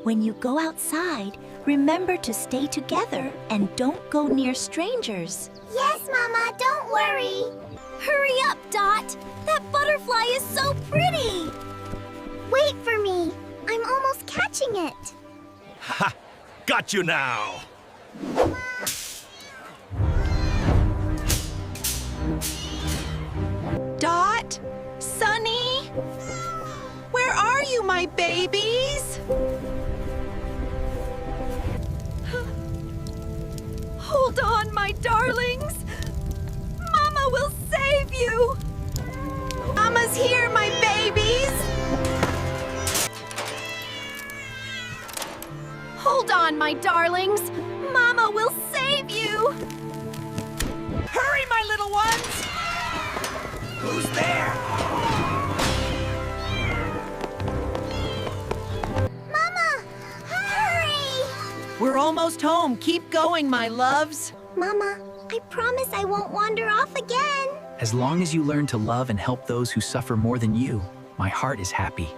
When you go outside, remember to stay together and don't go near strangers. Yes, Mama, don't worry. Hurry up, Dot! That butterfly is so pretty! Wait for me. I'm almost catching it. Ha! Got you now! Dot? Sunny? Where are you, my babies? Hold on, my darlings! Mama will save you! Mama's here, my babies! Hold on, my darlings! Mama will save you! Hurry, my little ones! Who's there? Mama, hurry! We're almost home. keep going, my loves. Mama, I promise I won't wander off again. As long as you learn to love and help those who suffer more than you, my heart is happy.